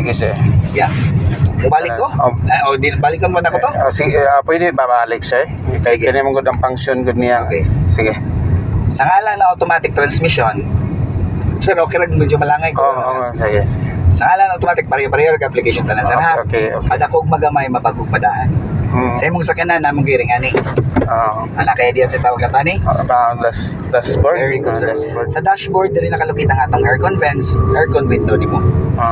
sige sir. Yeah. Balik ko? O, balikan mo na ko to? Sige, pwede babalik sir. Kaya Sige. kaya mo good ang function good niya. Okay. Sige. Sa ngalan na automatic transmission, sir, okay rin medyo malangay ko. Sige. Sa ngalan na automatic, pareho-pareho ka application tanan sir ha. Okay. Ada kog magamay mapagug padaan. Sa imong sakyanan namong giring ani. Ana kaya diyan sa tawag na tani? Dashboard. Very good sir. Dashboard. Sa dashboard diri nakalukit ang atong aircon vents, aircon window nimo.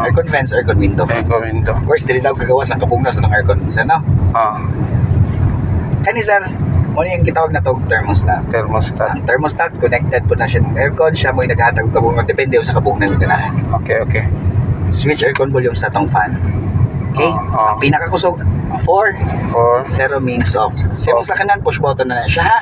Aircon vents, aircon window. Aircon window. Of course, dili daw gagawas ang kabugnas ng aircon. Sir, no? Kani sir, mo yung kitawag na to thermostat. Thermostat. Ang thermostat connected po na siya ng aircon, siya mo yung naghahatag ng kabugnas depende sa kabugnas ng ganahan. Okay. Switch aircon volume sa tong fan. Okay? Ang pinakakusog 4, 0 means off. Sa sa kanan push button na siya ha.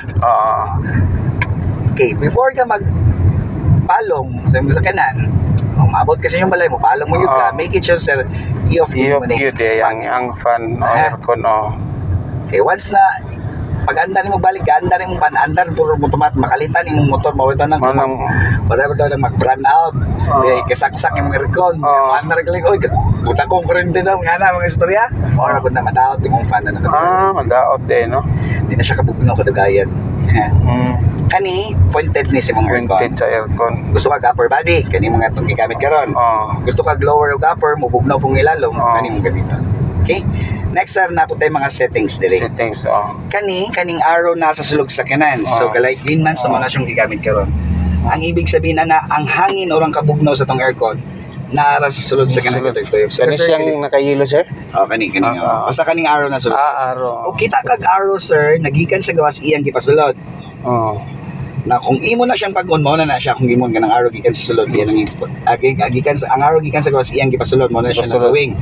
Okay, before ka magpalong sa kanan, maabot kasi yung balay mo, palong mo yun ka, make it sure sir, i-off yun mo ang fan aircon. Okay, once na pag-andar mo balik, andar mo pan, andar puro mo tumat, makalitan yung motor, mawito ng whatever daw na mag-brand out, kasaksak yung mga aircon, andar ka lang, oy, buta kong kurente daw, nga na mga istorya, o na na madaot yung fan na nakatawa. Madaot din, no? Hindi na siya kabugno kadugayan. Kani, pointed ni sa mga aircon. Pointed sa aircon. Gusto ka upper body, kani mga itong gigamit karon. Gusto ka lower o upper, mubugnaw pong ilalong, kani mong gamitan. Okay? Next sir, napot tayo mga settings dili. Settings, kaning arrow nasa sulog sa kanan. So, galay green man, so muna siyang gigamit karon. Ang ibig sabihin na ang hangin o ang kabugnaw sa tong aircon, naara sa sulod sa kanan. Kani siyang nakayelo, sir? Kani. Basta kaning arrow na sulod. Arrow. O kita kag arrow, sir, nagikan sa gawas iyang gipasulod. Na kung imo na siyang pag-on mo na siya kung imon kanang arrow gikan sa sulod iyan ang gikan sa ang arrow gikan sa gawas iyang gipasulod mo na siya na drawing.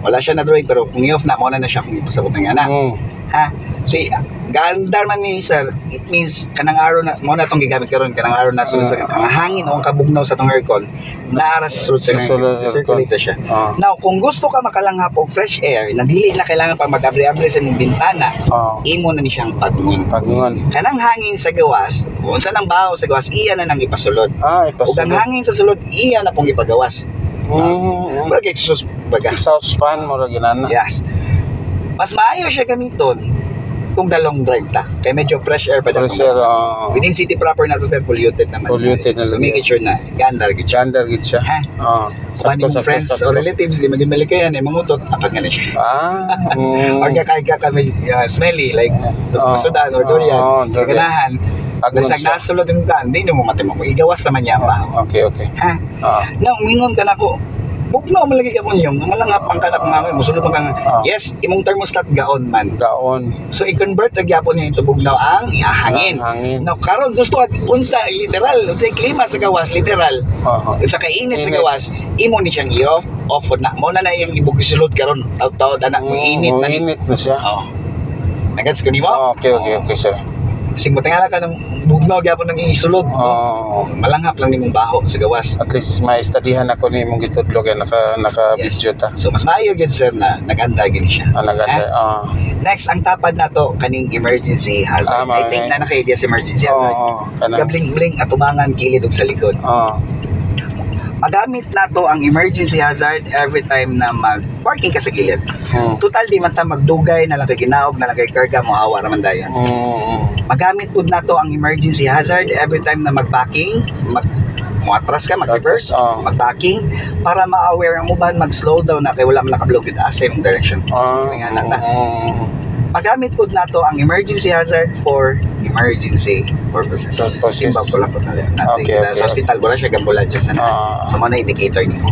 Wala siya na drawing pero kung i-off na mo na siya kung ipasabot na ha. So gandar man ni sir, it means kanang arrow na mo na tong gigamit karon kanang arrow na sulod sa ang hangin o ang kabugnaw sa tong aircon naara sa sulod sa circulate siya. Now kung gusto ka makalanghap og fresh air na dili na kailangan pa mag-abri-abri sa imong bintana, imo na ni siyang pagungon. Kanang hangin sa gawas, unsa nang baho sa gawas iya na nang ipasulod. Ug ang hangin sa sulod iya na pong ipagawas. Bagay exhaust baga. Exhaust fan mo ra ginana. Yes. Mas maayo siya gamiton kung dalong drive ta. Kaya medyo fresh air pa daw. Within city proper na to sir, polluted naman. Polluted na so make sure na gandar gid siya. Gandar gid siya. Sakto sa friends or relatives di maging malikayan ay mangutot apag nga siya. Or kaya kami smelly like masudan or durian. Ganahan. Pag nasulod yung kan, di mo matimo. Igawas naman niya ba? Okay. Ha? Now, mingon ka na ko. Bugnaw malagi ka mo yung malangap ang kanap mga musulod mo kang yes, imong thermostat gaon man. So i-convert sa gyapon niya into bugnaw ang hangin. Now karon gusto ka unsa literal, unsa klima sa gawas literal. Unsa ka init sa gawas, imo ni siyang off na. Mo na iyang ibugisulod karon taw-taw anak mo init na. Init na siya. Nagats ko nimo? Okay sir. Kasi matangala ka ng bugnaw gyapon nang isulod. Malanghap lang nimong baho sa gawas. At least maistudihan ako ni imong gitudlo kay naka-video ta. So mas maayo gyud sir na naganda gyud siya. Next ang tapad nato kaning emergency hazard. I think na naka-idea sa emergency hazard. Gabling-bling atubangan kilid ug sa likod. Magamit nato ang emergency hazard every time na mag-parking ka sa gilid. Total di man ta magdugay na lang kay ginaog na lang kay karga mo hawa raman dayon. Magamit pud nato ang emergency hazard every time na mag-backing, atras ka, mag-reverse, mag-backing para ma-aware ang uban, mag-slow down na kay wala man naka-block with asa yung direction. Kaya nata. Magamit po nato ang emergency hazard for emergency purposes. Simba ko lang po natin. Sa hospital, wala siya gambulansya sa so, mo na indicator niyo.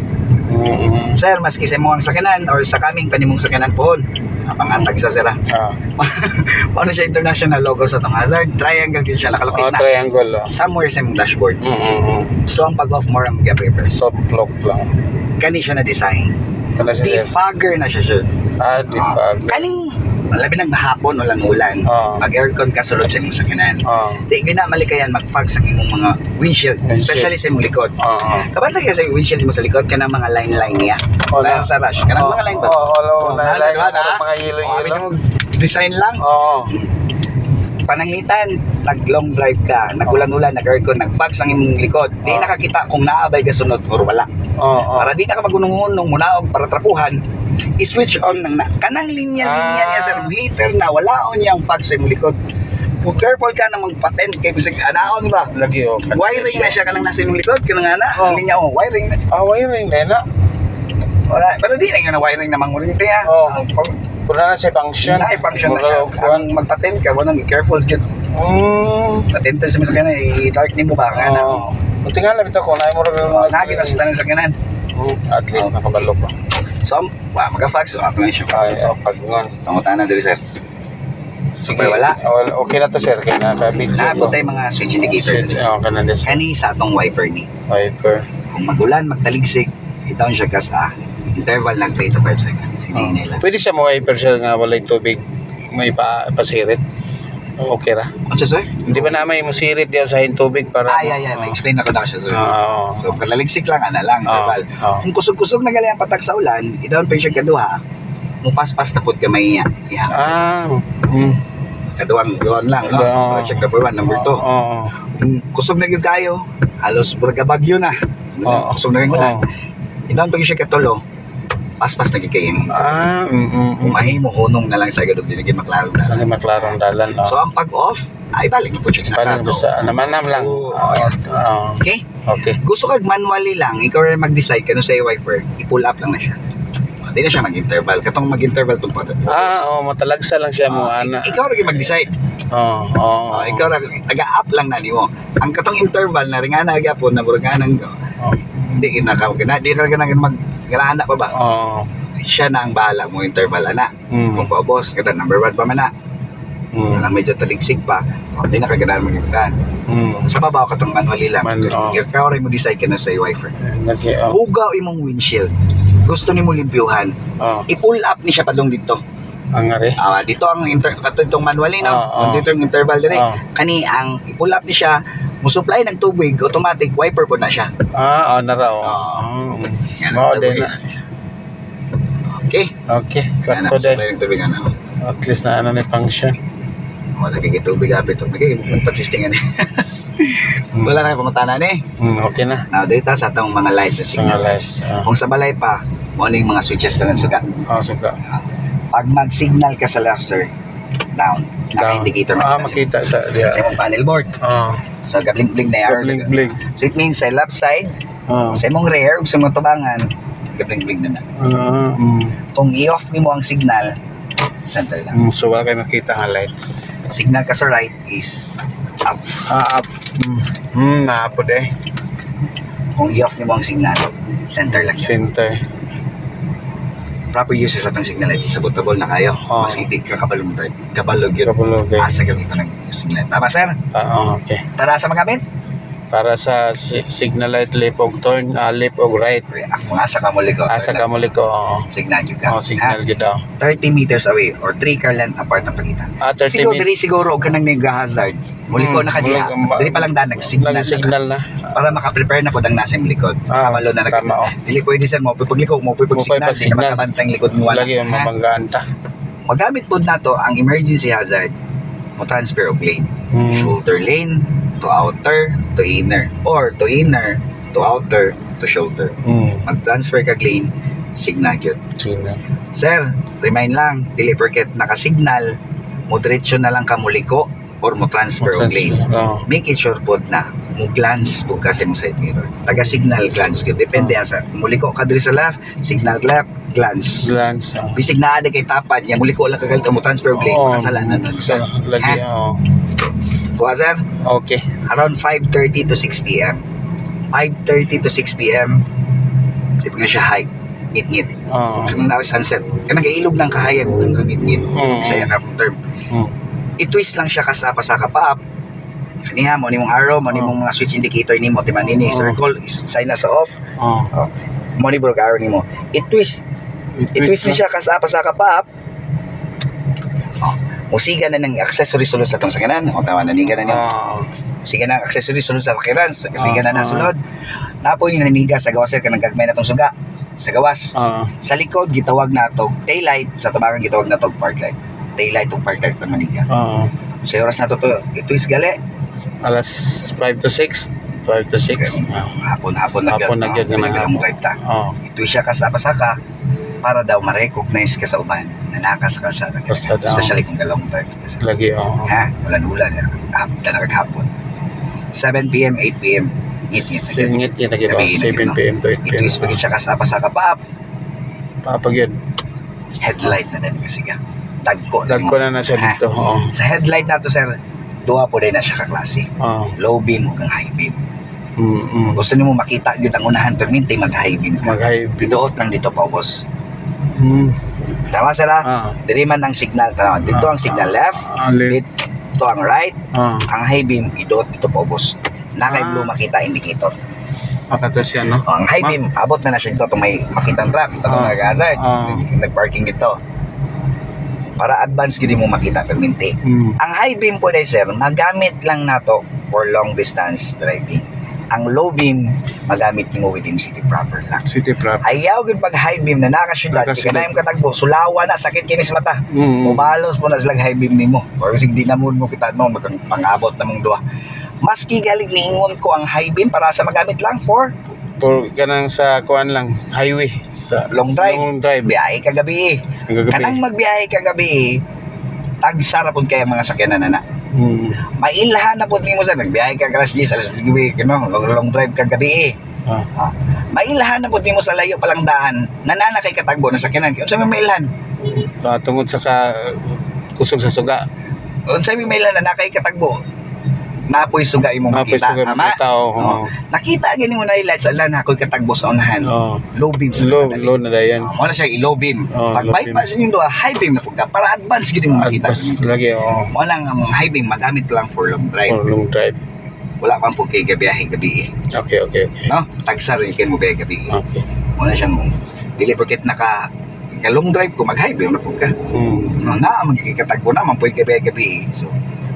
Sir, maski sa imong sakanan or sa kaming panimong sakanan pohon, pangatag sa sira. Paano siya international logo sa itong hazard? Triangle yun siya, nakalukit na. Triangle. Somewhere sa imong dashboard. So, ang pag-off more ang papers. Soft lock lang. Kani siya na-design. Defogger na siya siya. Defogger. Kaning labi nang mahapon o ulan mag-aircon ka sulod sa imong sakanan. Di gina malikayan mag-fog sa imong mga windshield, especially sa imong likod. Kabantay ka sa windshield mo sa likod kanang mga line niya. Sa rush, kanang mga line ba? Line mga yellow. Design lang. pananglitan, nag-long drive ka, nag-ulan-ulan, nag-aircon, nag-fags ang imong likod, di nakakita kung naabay ka sunod or wala. Para di na ka magunong-unong munaog para trapuhan, i-switch on ng kanang linya-linya niya sa heater na walaon niyang fags sa imong likod. Kung careful ka na magpatent kay bisag anaon ba? Lagi Wiring na siya kanang nasa imong likod, kanang ana, linya wiring na. Wiring na. Wala, pero di na nga na wiring na manguring kaya. Kung na siya function. Na-function na ka. Ang magpatent ka, wala, be careful dyan. Patente sa mga i-dark ni mo ba? Buti nga lang ito kung naimura ka. Nakakita sa tanan sa kanan. At least nakabalo pa. So, maka-fax, so ako na siya. Pag ngon. Pangutan na dali, sir. Sige, wala. Okay na to, sir. Kaya nakabit. Naabot tayo mga switch indicator. Kanina. Kani sa atong wiper ni. Wiper. Kung magulan, magtaligsik, i-down siya ka sa interval ng 3 to 5 seconds. Nila. Pwede siya ma-wiper siya nga walay tubig. May pasirit. Okay ra. Ano siya, sir? Hindi ba na may musirit diyan sa tubig para... May explain ako na siya, sir. Oo. So, kalaligsik lang, lang, interval. Kung kusog-kusog na galing ang patak sa ulan, i-down pa siya kaduha, mupaspas na po kamay niya. Kaduhang lang, no? Para siya number 1, number 2. Kung kusog na yung kayo, halos bagyo na. Kusog na yung ulan. I-down pa siya katulo, paspas na kikayang umahin mo, hunong na lang sa gadog dinigin maklarong dalan. Maklarong dalan. So, ang pag-off, ay balik mo po check sa naman lang. Okay? Okay. Gusto kag manually lang, ikaw rin mag-decide kano sa wiper, i-pull up lang na siya. Hindi na siya mag-interval. Katong mag-interval itong pag matalagsa lang siya mo, ana. Ikaw rin mag-decide. Ikaw rin, taga-up lang na mo. Ang katong interval na rin nga nagyapon, na mura nga nang hindi na mag-galaana pa ba? Siya na ang bahala mo interval ana. Kung paubos, kada number 1 pa man na. Walang medyo taligsik pa. Hindi na kagandaan mag-ibutan. Sa babaw katong manually lang. Ikaw rin mo decide ka na sa wiper. Hugaw imong windshield. Gusto ni mo limpyuhan. I-pull up ni siya padong dito. Ang ari? Dito ang itong manually no. Dito yung interval dire. Kani ang i-pull up ni siya, mo supply ng tubig, automatic wiper po na siya. Nara. Din na. Okay. Sakto din. Supply ng tubig ano. At least na ni function. Wala kay tubig apit ito. Magpatsistingan eh. Wala na pangutanan eh. Okay na. Now, dito sa itong mga lights na signal lights. Kung sa balay pa, morning mga switches na suga. Suga. Pag mag-signal ka sa left, sir, down. Naka-indicator makita sa imong panel board. So, gablink-blink na arrow. Gablink-blink. So, it means sa left side, sa imong rear, ug sa imong tubangan, gablink-blink na. Kung i-off ni mo ang signal, center lang. So, wala kayo makita ang lights. Signal ka sa right is up. Up. Naapod eh. Kung i-off ni mo ang signal, center lang. Center. Proper uses atong signal light. Sabotable na kayo. Mas hindi ka kabalog yun. Asa gamit ng signal. Tama, sir? Okay. Para sa magamit? Para sa signal light, left og turn, left og right. Kung asa ka muli ko. Signal yun ka. Signal yun daw. 30 meters away or 3 car length apart ang pagitan. 30 meters. Siguro ka nang nag-hazard. Muli ko na kadiha. Dili pa lang nag-signal na. Para maka-prepare na ko dang nasa yung likod. Kamalo na dili pwede sir mo pagliko mo pag-signal. Di ka makabantang likod mo. Lagi yung mabanggaan ta. Magamit po na to ang emergency hazard. Mo transfer og lane. Shoulder lane to outer to inner or to inner to outer to shoulder. Mag-transfer ka lane, signal yun. Sir, remind lang, dili porket naka-signal, mo diretso na lang ka muliko or mo transfer og lane. Make it sure po na mo glance po kasi mo side mirror. Taga-signal glance yun. Depende sa muliko ka diri sa left, signal left, glance. Bisig na ade kay tapad niya, muliko lang kagalit mo transfer og lane, kasalanan nun. Lagi, Kuha, sir? Okay. Around 5:30 to 6 p.m. 5:30 to 6 p.m. Di pa nga siya high. Ngit-ngit. Kanang na sunset. Kanang ilog ng kahayag hanggang ngit-ngit. Saya ka term. I-twist lang siya kasapa-saka pa up. Kaniha mo, nimong arrow, mo nimong mga switch indicator nimo, timanini, circle, sign na sa off. Mo ni broke arrow nimo. I-twist ni siya kasapa-saka pa up. Musiga na ng accessory sulod sa itong sakanan. Tama na niga na niya. Musiga na ng accessory sulod sa sakanan. Musiga na ng sulod. Napo yung nanimiga sa gawas ka nagagmay na itong suga. Sa gawas. Sa likod, gitawag na itong taillight. Sa tubangan, gitawag na itong park light. Taillight o park light pa maniga. Sa oras na to ito is gali. Alas 5 to 6. 5 to 6. Hapon na Hapon na gyud nga galong drive ta. Ito siya kasapa-saka para daw ma-recognize ka sa uban na nakasa kalsada ka. Especially kung galong drive ka sa. Lagi Ha, ulan-ulan hapon. 7 PM, 8 PM. Ngit lagi ba? 7 PM to 8 PM. Ito is pagin siya kasapa-saka paap. Papag yun. Headlight na din kasi ka. Dagko na siya dito. Sa headlight na to, sir, duha po din na siya kaklase. Low beam o kang high beam. Gusto niyo mo makita yun ang unahan perminte mag-high beam ka. Pidoot lang dito pa, boss. Tama sila? Diriman ang signal. Dito ang signal left. Dito ang right. Ang high beam, idoot dito pa, boss. Nakay blue makita indicator. Makatas yan, no? Ang high beam, abot na siya dito. Itong may makitang truck. Itong nag-hazard. Nag-parking dito. Para advance gini mo makita perminti. Ang high beam po dahil, sir, magamit lang nato for long distance driving. Ang low beam, magamit mo within city proper lang. City proper. Ayaw gud pag high beam na nakasyudad, di ka na yung katagbo, sulawa na, sakit kinis mata. Mubalos po na silang high beam nimo. Or sig di na mo kita no, pang-abot na mong duha. Maski galing niingon ko ang high beam para sa magamit lang for kanang sa kuan lang, highway, sa long drive. Biyahe kagabi. Kanang magbiyahe kagabi, tagsara pud kay mga sakyanan na. Mailhan na pud nimo sa nagbiyahe ka alas 10, alas 10 kano, long drive kagabi. Mailhan na pud nimo sa layo palang daan, nanana kay katagbo na sakyanan. Unsa may mailhan? Tungod sa kusog sa suga. Unsa may mailhan na nakay katagbo? Napoy suga imong makita, tama? Nakita gani mo na highlight sa lan ako'y katagbo sa unahan. Low beam sa low na dayan. Mo na siya low beam. Pag bypass niyo doa high beam na pud ka para advance gid mo makita. Lagi Mo lang ang high beam magamit lang for long drive. Wala pang pud kay gabiyahe gabi. Okay. No? Tagsa rin kay mo biyahe gabi. Okay. Mo na siyang dili porket naka long drive ko mag high beam na pud ka. No na magkikatagbo na man pud gabi. So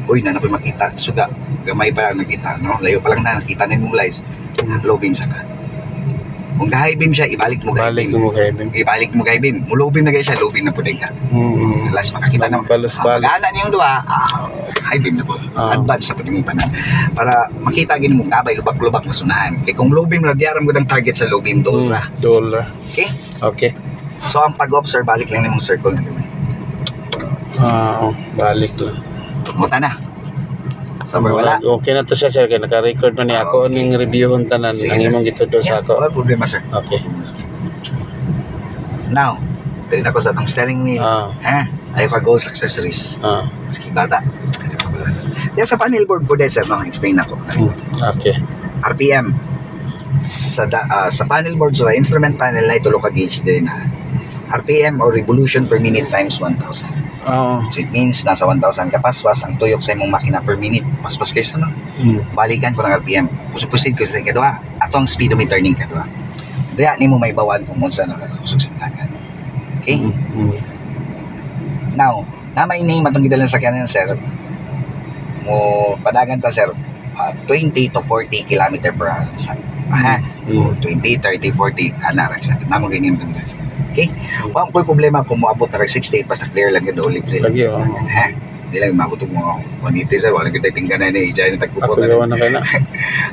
uy na nakoy makita suga gamay pa lang nakita no layo pa lang na nakita nin mong lights low beam saka kung high beam siya ibalik mo high beam mo low beam na gaya siya low beam na pud ka last makakita na pag-ana niyong duha high beam na pud advance sa pud mo panan para makita gini mo gabay lubak-lubak na sunahan kay kung low beam na diaram gud ang target sa low beam dollar okay so ang pag-observe balik lang nimong circle na gamay balik lang muta na. Sabar wala. Okay na to siya, sir. Kaya naka-record na niya ako ning reviewon tanan ang imong gitudo sa ako. Wala problema, sir. Okay. Now, dali na ko sa itong steering wheel. Ayaw ka goals accessories. Maski bata. Yan sa panel board po din, sir. Explain ako. Okay. RPM. Sa panel board, sa instrument panel na itulo ka gauge din na RPM or revolution per minute times 1,000. So it means nasa 1,000 kapaswas ang tuyok sa imong makina per minute. Paspas kayo sa no? Balikan ko ng RPM. Pusid ko sa kadua. Ato ang speedometer ning kadua. Daya nimo may bawan kung unsa na kusog sa dagan. Okay? Now, na may name atong gidalan sa kanan, sir. Mo padagan ta, sir. 20 to 40 km per hour sa 20, 30, 40 ana sa namo ganyan tong guys. Okay? Wala ko'y problema kung moabot na kag 68 basta clear lang yun ulit rin. Lagi Hindi lang mabutog mo maniti sir. Wala kita tingganan na i-jay na tagpupot.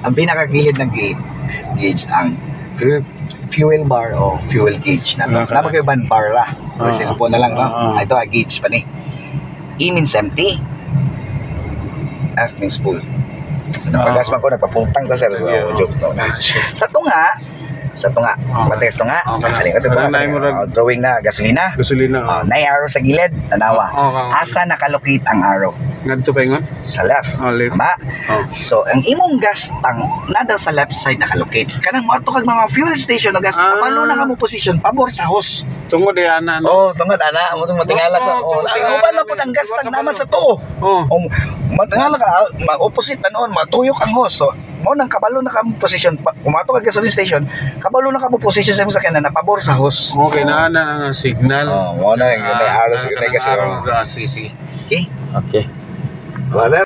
Ang pinakakilid ng gauge ang fuel bar o fuel gauge na ito. Nama kayo ban bar la. O cellphone na lang no? Ito gauge pa ni. E means empty. F means full. So napagasman ko nagpapuntang ta sir. Joke to na. Sa tunga. Matigas tunga. Drawing na gasolina. Na arrow sa gilid, tanawa. Asa nakalocate ang arrow? Ngadto pa ingon? Sa left. Tama? So, ang imong gas tank na daw sa left side nakalocate. Kanang mo ato kag mga fuel station na gas, kapalo na ka mo position pabor sa hose. Tungod ay ana no. Tungod ana, mo matingala ko. Uban na pud ang gas tank naman sa tuo. Matingala ka, opposite noon, matuyok ang hose. So, mo nang kabalo na ka mo position, kumato ka gasoline station, kabalo na ka mo position sa imong sakyanan na pabor sa hose. Okay na ang signal. Mo na yung arrow sa gilid kasi. Sige. Okay? Okay. Wala